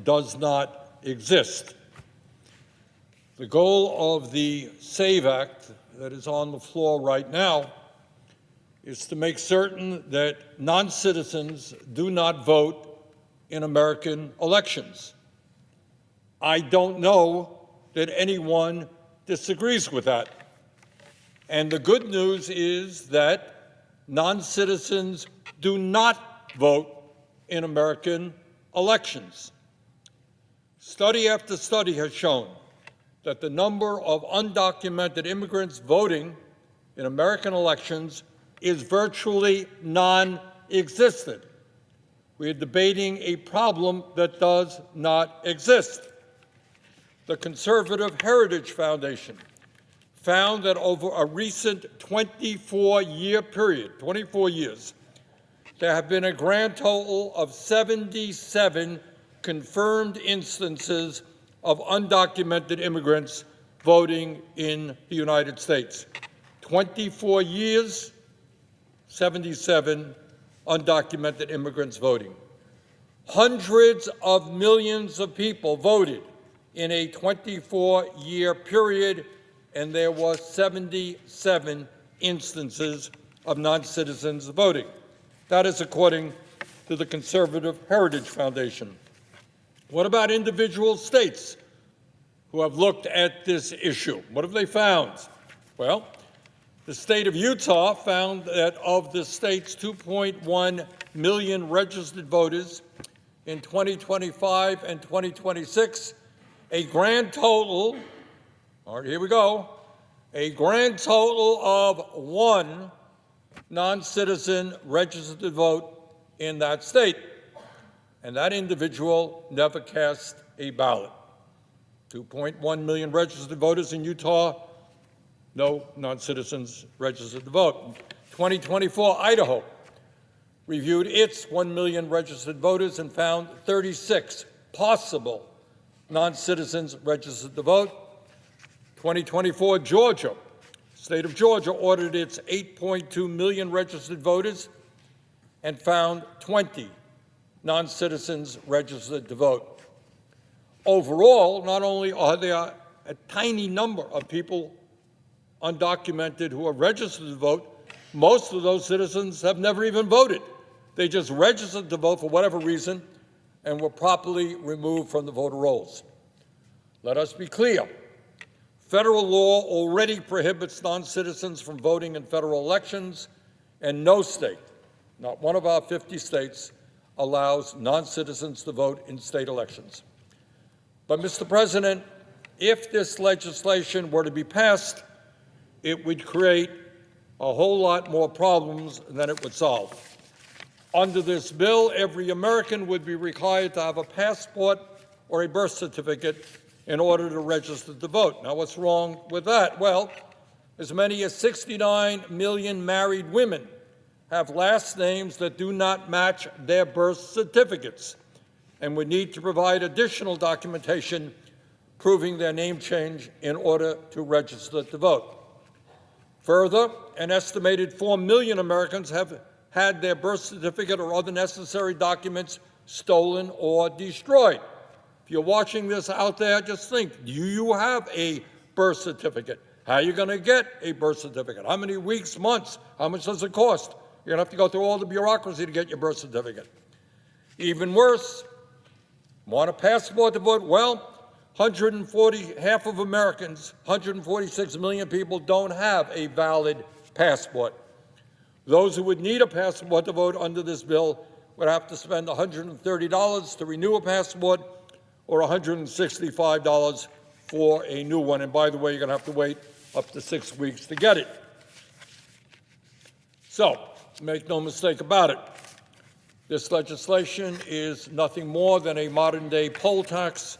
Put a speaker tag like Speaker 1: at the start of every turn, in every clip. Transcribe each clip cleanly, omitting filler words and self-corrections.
Speaker 1: does not exist. The goal of the SAVE Act that is on the floor right now is to make certain that non-citizens do not vote in American elections. I don't know that anyone disagrees with that. And the good news is that non-citizens do not vote in American elections. Study after study has shown that the number of undocumented immigrants voting in American elections is virtually non-existent. We are debating a problem that does not exist. The Conservative Heritage Foundation found that over a recent 24-year period, 24 years, there have been a grand total of 77 confirmed instances of undocumented immigrants voting in the United States. 24 years, 77 undocumented immigrants voting. Hundreds of millions of people voted in a 24-year period, and there were 77 instances of non-citizens voting. That is according to the Conservative Heritage Foundation. What about individual states who have looked at this issue? What have they found? Well, the state of Utah found that of the state's 2.1 million registered voters in 2025 and 2026, a grand total, all right, here we go, a grand total of one non-citizen registered to vote in that state. And that individual never cast a ballot. 2.1 million registered voters in Utah, no non-citizens registered to vote. 2024, Idaho reviewed its 1 million registered voters and found 36 possible non-citizens registered to vote. 2024, Georgia, state of Georgia ordered its 8.2 million registered voters and found 20 non-citizens registered to vote. Overall, not only are there a tiny number of people undocumented who are registered to vote, most of those citizens have never even voted. They just registered to vote for whatever reason and were properly removed from the voter rolls. Let us be clear. Federal law already prohibits non-citizens from voting in federal elections, and no state, not one of our 50 states, allows non-citizens to vote in state elections. But, Mr. President, if this legislation were to be passed, it would create a whole lot more problems than it would solve. Under this bill, every American would be required to have a passport or a birth certificate in order to register to vote. Now, what's wrong with that? Well, as many as 69 million married women have last names that do not match their birth certificates and would need to provide additional documentation proving their name change in order to register to vote. Further, an estimated 4 million Americans have had their birth certificate or other necessary documents stolen or destroyed. If you're watching this out there, just think, do you have a birth certificate? How are you going to get a birth certificate? How many weeks, months? How much does it cost? You're going to have to go through all the bureaucracy to get your birth certificate. Even worse, want a passport to vote? Well, half of Americans, 146 million people, don't have a valid passport. Those who would need a passport to vote under this bill would have to spend $130 to renew a passport or $165 for a new one. And by the way, you're going to have to wait up to 6 weeks to get it. So, make no mistake about it. This legislation is nothing more than a modern-day poll tax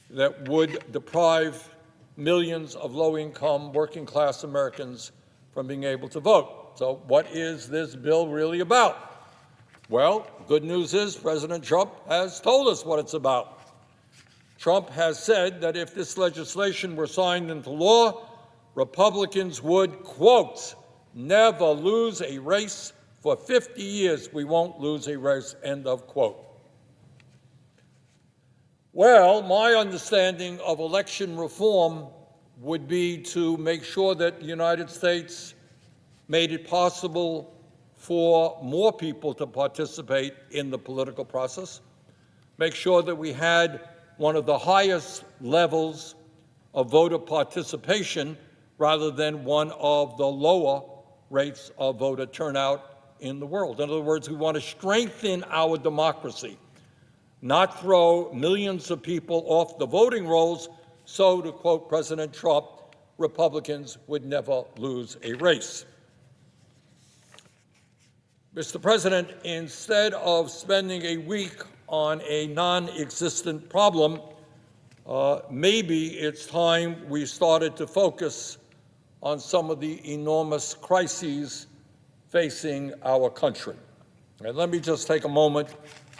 Speaker 1: that would deprive millions of low-income, working-class Americans from being able to vote. So what is this bill really about? Well, good news is President Trump has told us what it's about. Trump has said that if this legislation were signed into law, Republicans would, quote, never lose a race. For 50 years, we won't lose a race, end of quote. Well, my understanding of election reform would be to make sure that the United States made it possible for more people to participate in the political process, make sure that we had one of the highest levels of voter participation rather than one of the lower rates of voter turnout in the world. In other words, we want to strengthen our democracy, not throw millions of people off the voting rolls, so, to quote President Trump, Republicans would never lose a race. Mr. President, instead of spending a week on a non-existent problem, maybe it's time we started to focus on some of the enormous crises facing our country. And let me just take a moment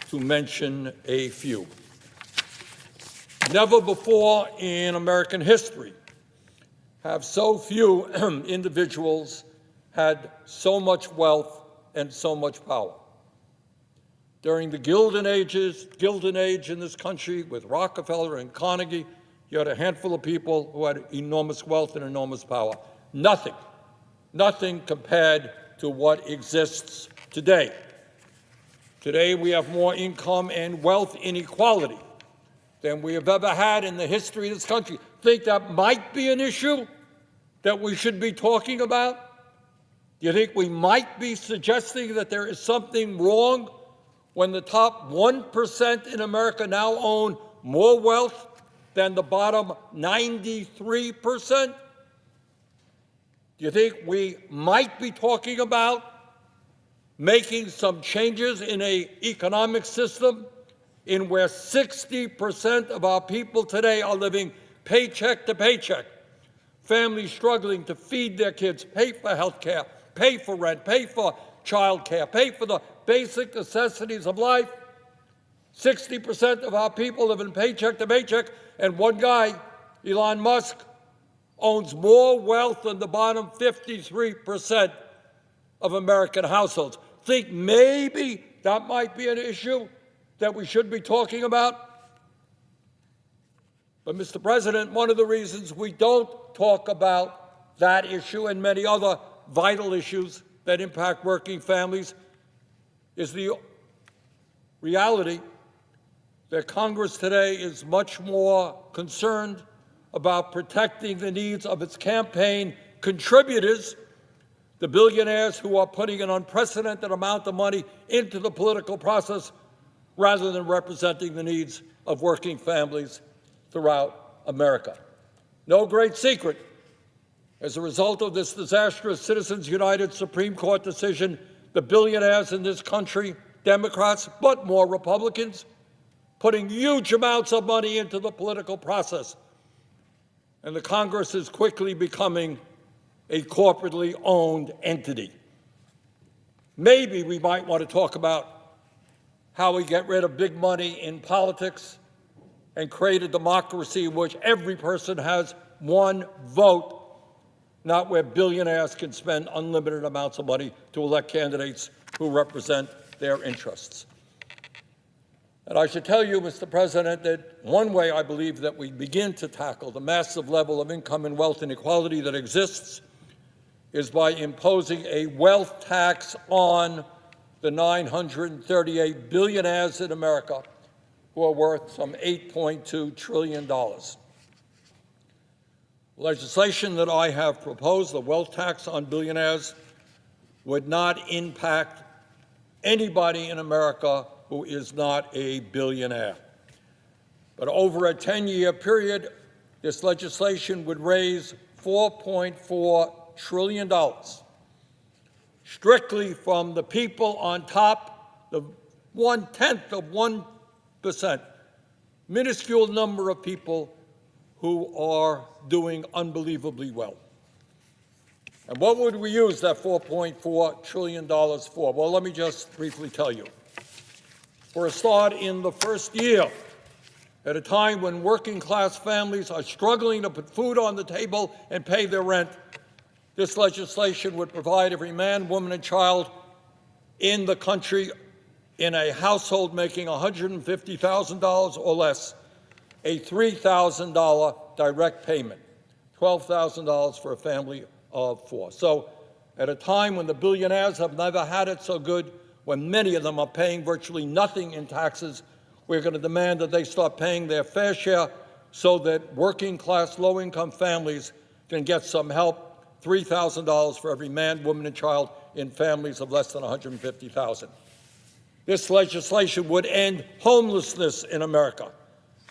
Speaker 1: to mention a few. Never before in American history have so few individuals had so much wealth and so much power. During the Gilded Age in this country with Rockefeller and Carnegie, you had a handful of people who had enormous wealth and enormous power. Nothing compared to what exists today. Today we have more income and wealth inequality than we have ever had in the history of this country. Think that might be an issue that we should be talking about? Do you think we might be suggesting that there is something wrong when the top 1% in America now own more wealth than the bottom 93%? Do you think we might be talking about making some changes in an economic system in where 60% of our people today are living paycheck to paycheck, families struggling to feed their kids, pay for health care, pay for rent, pay for child care, pay for the basic necessities of life? 60% of our people live in paycheck to paycheck, and one guy, Elon Musk, owns more wealth than the bottom 53% of American households. Think maybe that might be an issue that we should be talking about? But, Mr. President, one of the reasons we don't talk about that issue and many other vital issues that impact working families is the reality that Congress today is much more concerned about protecting the needs of its campaign contributors, the billionaires who are putting an unprecedented amount of money into the political process, rather than representing the needs of working families throughout America. No great secret. As a result of this disastrous Citizens United Supreme Court decision, the billionaires in this country, Democrats, but more Republicans, putting huge amounts of money into the political process. And the Congress is quickly becoming a corporately owned entity. Maybe we might want to talk about how we get rid of big money in politics and create a democracy in which every person has one vote, not where billionaires can spend unlimited amounts of money to elect candidates who represent their interests. And I should tell you, Mr. President, that one way I believe that we begin to tackle the massive level of income and wealth inequality that exists is by imposing a wealth tax on the 938 billionaires in America who are worth some $8.2 trillion. Legislation that I have proposed, the wealth tax on billionaires, would not impact anybody in America who is not a billionaire. But over a 10-year period, this legislation would raise $4.4 trillion strictly from the people on top, the 1/10 of 1%, minuscule number of people who are doing unbelievably well. And what would we use that $4.4 trillion for? Well, let me just briefly tell you. For a start, in the first year, at a time when working-class families are struggling to put food on the table and pay their rent, this legislation would provide every man, woman, and child in the country in a household making $150,000 or less a $3,000 direct payment, $12,000 for a family of four. So at a time when the billionaires have never had it so good, when many of them are paying virtually nothing in taxes, we're going to demand that they start paying their fair share so that working-class, low-income families can get some help, $3,000 for every man, woman, and child in families of less than $150,000. This legislation would end homelessness in America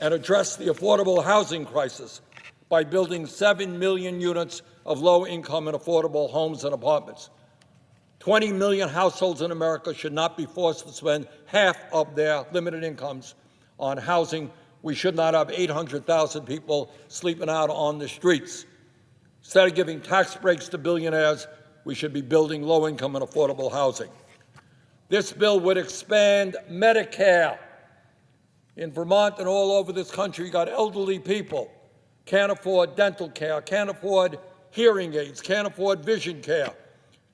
Speaker 1: and address the affordable housing crisis by building 7 million units of low-income and affordable homes and apartments. 20 million households in America should not be forced to spend half of their limited incomes on housing. We should not have 800,000 people sleeping out on the streets. Instead of giving tax breaks to billionaires, we should be building low-income and affordable housing. This bill would expand Medicare. In Vermont and all over this country, you got elderly people, can't afford dental care, can't afford hearing aids, can't afford vision care.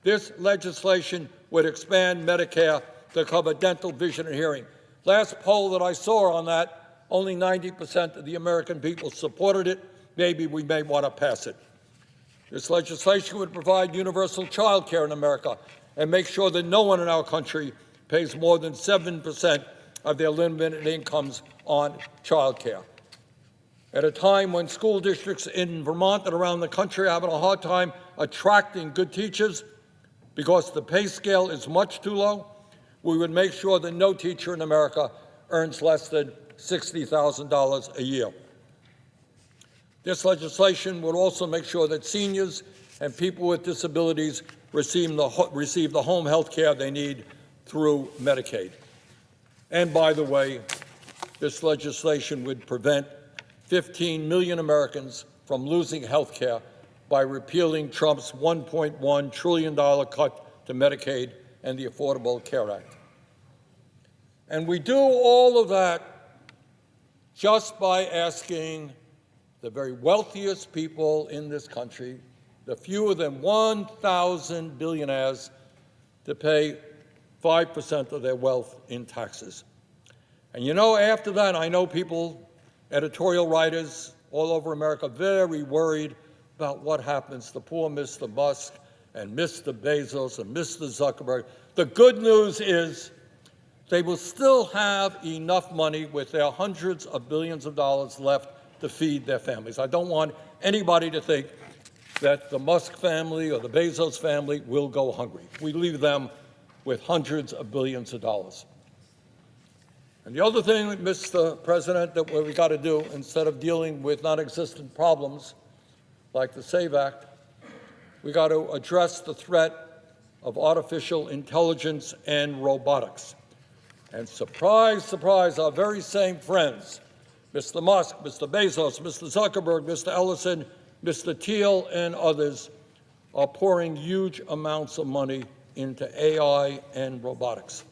Speaker 1: This legislation would expand Medicare to cover dental, vision, and hearing. Last poll that I saw on that, only 90% of the American people supported it. Maybe we may want to pass it. This legislation would provide universal child care in America and make sure that no one in our country pays more than 7% of their limited incomes on child care. At a time when school districts in Vermont and around the country are having a hard time attracting good teachers because the pay scale is much too low, we would make sure that no teacher in America earns less than $60,000 a year. This legislation would also make sure that seniors and people with disabilities receive the home health care they need through Medicaid. And by the way, this legislation would prevent 15 million Americans from losing health care by repealing Trump's $1.1 trillion cut to Medicaid and the Affordable Care Act. And we do all of that just by asking the very wealthiest people in this country, the fewer than 1,000 billionaires, to pay 5% of their wealth in taxes. And you know, after that, I know people, editorial writers all over America, very worried about what happens to poor Mr. Musk and Mr. Bezos and Mr. Zuckerberg. The good news is they will still have enough money with their hundreds of billions of dollars left to feed their families. I don't want anybody to think that the Musk family or the Bezos family will go hungry. We leave them with hundreds of billions of dollars. And the other thing, Mr. President, that we got to do, instead of dealing with non-existent problems like the SAVE Act, we got to address the threat of artificial intelligence and robotics. And surprise, surprise, our very same friends, Mr. Musk, Mr. Bezos, Mr. Zuckerberg, Mr. Ellison, Mr. Thiel, and others are pouring huge amounts of money into AI and robotics.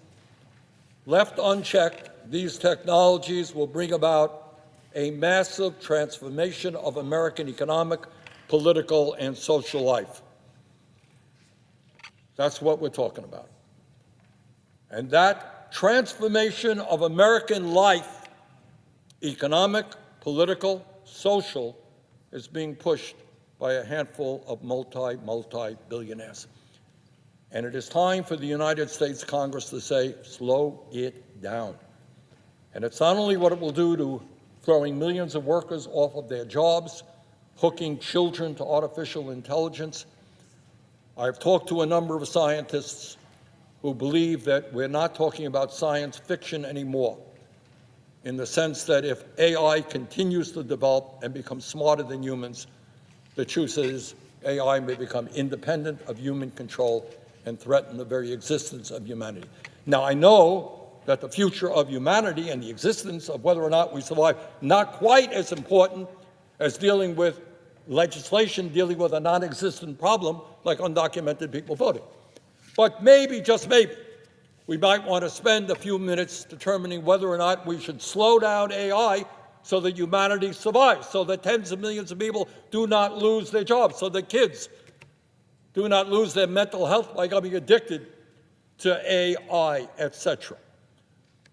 Speaker 1: Left unchecked, these technologies will bring about a massive transformation of American economic, political, and social life. That's what we're talking about. And that transformation of American life, economic, political, social, is being pushed by a handful of multi-billionaires. And it is time for the United States Congress to say, slow it down. And it's not only what it will do to throwing millions of workers off of their jobs, hooking children to artificial intelligence. I've talked to a number of scientists who believe that we're not talking about science fiction anymore, in the sense that if AI continues to develop and become smarter than humans, the truth is AI may become independent of human control and threaten the very existence of humanity. Now, I know that the future of humanity and the existence of whether or not we survive, not quite as important as dealing with legislation dealing with a non-existent problem like undocumented people voting. But maybe, just maybe, we might want to spend a few minutes determining whether or not we should slow down AI so that humanity survives, so that tens of millions of people do not lose their jobs, so that kids do not lose their mental health by becoming addicted to AI, etc.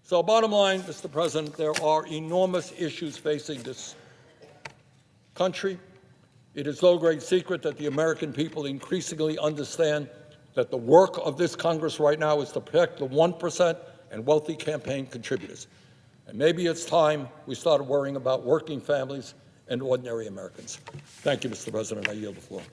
Speaker 1: So bottom line, Mr. President, there are enormous issues facing this country. It is no great secret that the American people increasingly understand that the work of this Congress right now is to protect the 1% and wealthy campaign contributors. And maybe it's time we started worrying about working families and ordinary Americans. Thank you, Mr. President. I yield the floor.